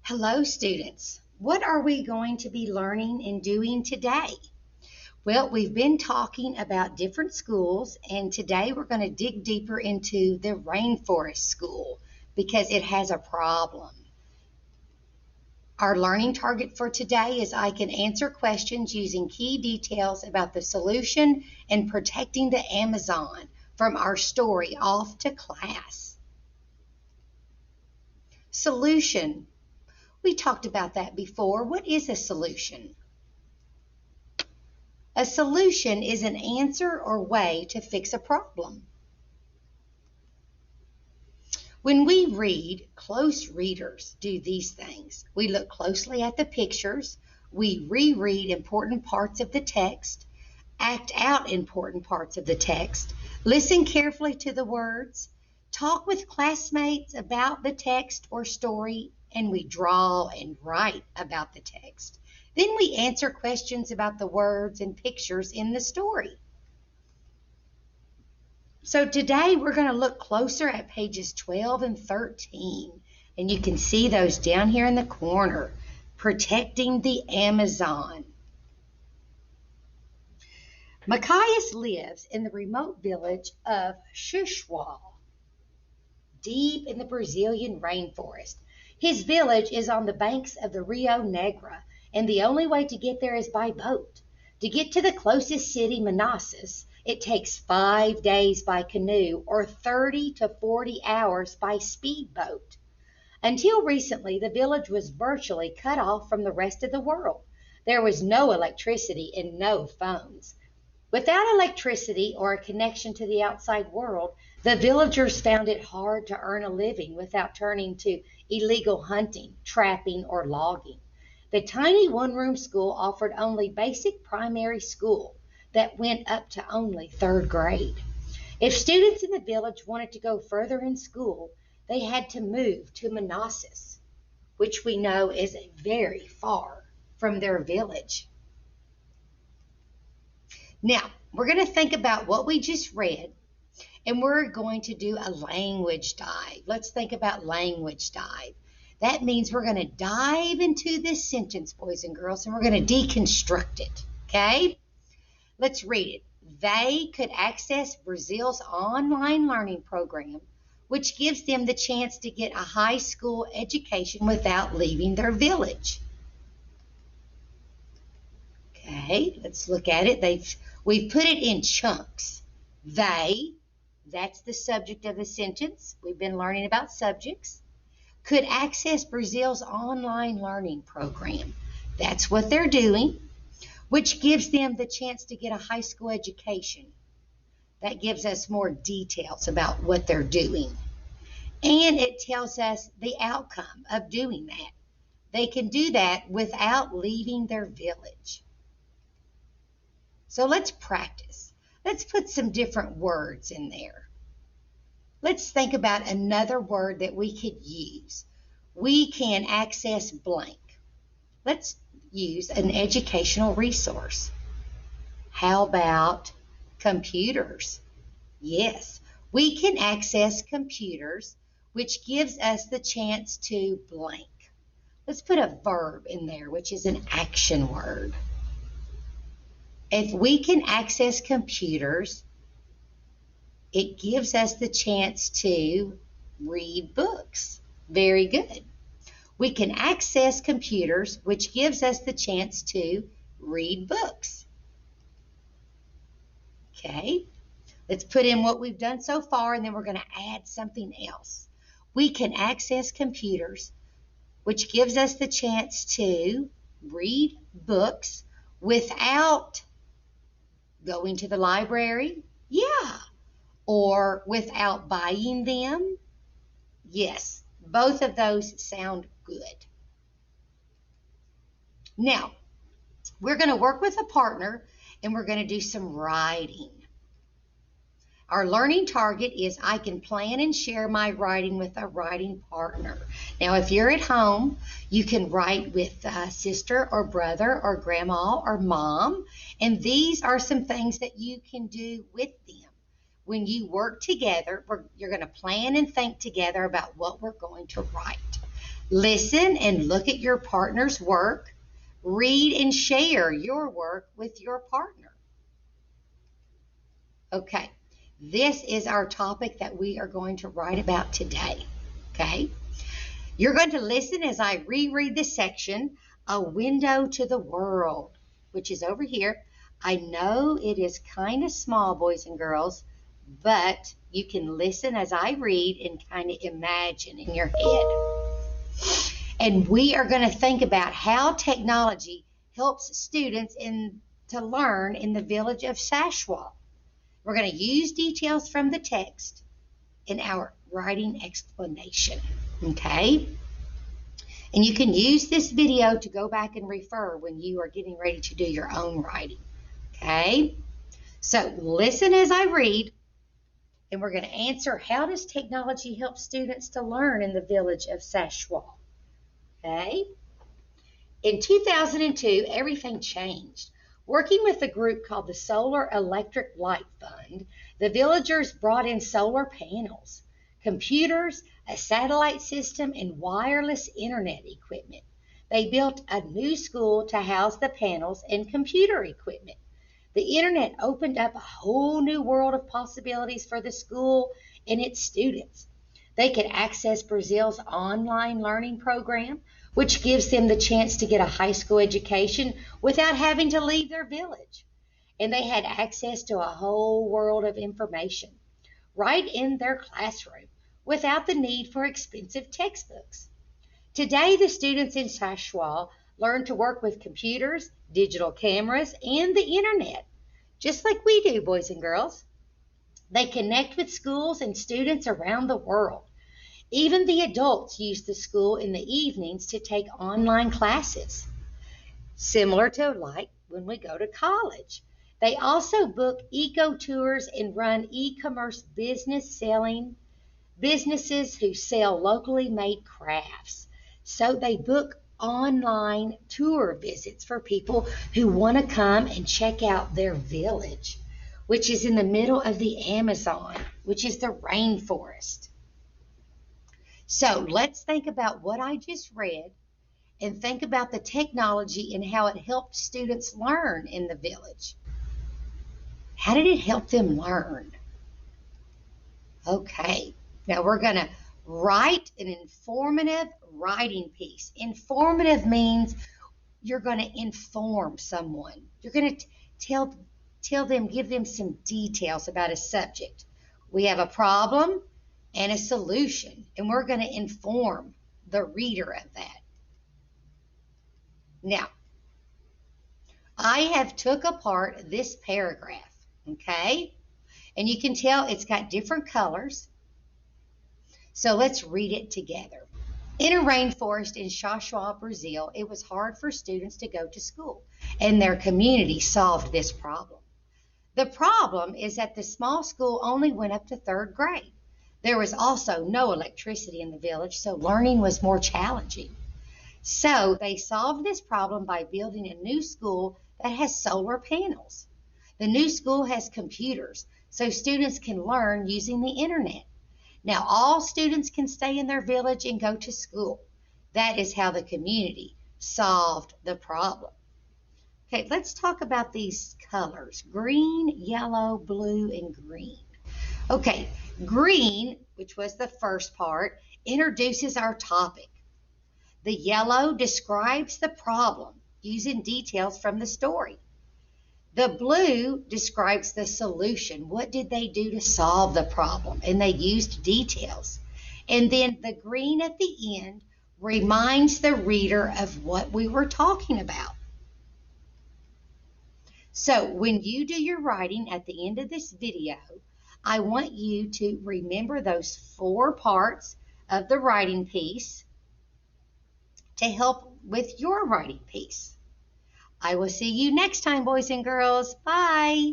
Hello, students. What are we going to be learning and doing today? Well, we've been talking about different schools, and today we're going to dig deeper into the Rainforest School because it has a problem. Our learning target for today is I can answer questions using key details about the solution and protecting the Amazon from our story Off to Class. Solution. We talked about that before. What is a solution? A solution is an answer or way to fix a problem. When we read, close readers do these things. We look closely at the pictures, we reread important parts of the text, act out important parts of the text, listen carefully to the words, talk with classmates about the text or story, and we draw and write about the text. Then we answer questions about the words and pictures in the story. So today we're going to look closer at pages 12 and 13. And you can see those down here in the corner. Protecting the Amazon. Machias lives in the remote village of Xuxual, deep in the Brazilian rainforest. His village is on the banks of the Rio Negro, and the only way to get there is by boat. To get to the closest city, Manassas, it takes 5 days by canoe or 30 to 40 hours by speedboat. Until recently, the village was virtually cut off from the rest of the world. There was no electricity and no phones. Without electricity or a connection to the outside world, the villagers found it hard to earn a living without turning to illegal hunting, trapping, or logging. The tiny one-room school offered only basic primary school that went up to only 3rd grade. If students in the village wanted to go further in school, they had to move to Manassas, which we know is very far from their village. Now, we're going to think about what we just read, and we're going to do a language dive. Let's think about language dive. That means we're going to dive into this sentence, boys and girls, and we're going to deconstruct it, okay? Let's read it. They could access Brazil's online learning program, which gives them the chance to get a high school education without leaving their village. Okay, let's look at it. We've put it in chunks. They, that's the subject of the sentence. We've been learning about subjects. Could access Brazil's online learning program. That's what they're doing, which gives them the chance to get a high school education. That gives us more details about what they're doing. And it tells us the outcome of doing that. They can do that without leaving their village. So let's practice. Let's put some different words in there. Let's think about another word that we could use. We can access blank. Let's use an educational resource. How about computers? Yes, we can access computers, which gives us the chance to blank. Let's put a verb in there, which is an action word. If we can access computers, it gives us the chance to read books. Very good. We can access computers, which gives us the chance to read books. Okay, let's put in what we've done so far, and then we're going to add something else. We can access computers, which gives us the chance to read books without going to the library. Yeah. Or without buying them. Yes, both of those sound good. Now, we're going to work with a partner, and we're going to do some writing. Our learning target is I can plan and share my writing with a writing partner. Now, if you're at home, you can write with a sister or brother or grandma or mom, and these are some things that you can do with them. When you work together, you're going to plan and think together about what we're going to write. Listen and look at your partner's work. Read and share your work with your partner. Okay, this is our topic that we are going to write about today. Okay, you're going to listen as I reread this section, A Window to the World, which is over here. I know it is kind of small, boys and girls, but you can listen as I read and kind of imagine in your head. And we are going to think about how technology helps students to learn in the village of Sashwal. We're going to use details from the text in our writing explanation, okay? And you can use this video to go back and refer when you are getting ready to do your own writing, okay? So listen as I read, and we're going to answer, how does technology help students to learn in the village of Sashwal? Okay? In 2002, everything changed. Working with a group called the Solar Electric Light Fund, the villagers brought in solar panels, computers, a satellite system, and wireless internet equipment. They built a new school to house the panels and computer equipment. The internet opened up a whole new world of possibilities for the school and its students. They could access Brazil's online learning program, which gives them the chance to get a high school education without having to leave their village. And they had access to a whole world of information right in their classroom without the need for expensive textbooks. Today, the students in Sashwal learn to work with computers, digital cameras, and the internet, just like we do, boys and girls. They connect with schools and students around the world. Even the adults use the school in the evenings to take online classes, similar to like when we go to college. They also book eco tours and run e-commerce businesses who sell locally made crafts. So they book online tour visits for people who want to come and check out their village, which is in the middle of the Amazon, which is the rainforest. So let's think about what I just read and think about the technology and how it helped students learn in the village. How did it help them learn? Okay, now we're going to write an informative writing piece. Informative means you're going to inform someone. You're going to tell them, give them some details about a subject. We have a problem and a solution, and we're going to inform the reader of that. Now, I have took apart this paragraph, okay? And you can tell it's got different colors. So let's read it together. In a rainforest in Sashwal, Brazil, it was hard for students to go to school, and their community solved this problem. The problem is that the small school only went up to 3rd grade. There was also no electricity in the village, so learning was more challenging. So they solved this problem by building a new school that has solar panels. The new school has computers, so students can learn using the internet. Now all students can stay in their village and go to school. That is how the community solved the problem. Okay, let's talk about these colors: green, yellow, blue, and green. Okay, green, which was the first part, introduces our topic. The yellow describes the problem using details from the story. The blue describes the solution. What did they do to solve the problem? And they used details. And then the green at the end reminds the reader of what we were talking about. So when you do your writing at the end of this video, I want you to remember those 4 parts of the writing piece to help with your writing piece. I will see you next time, boys and girls. Bye.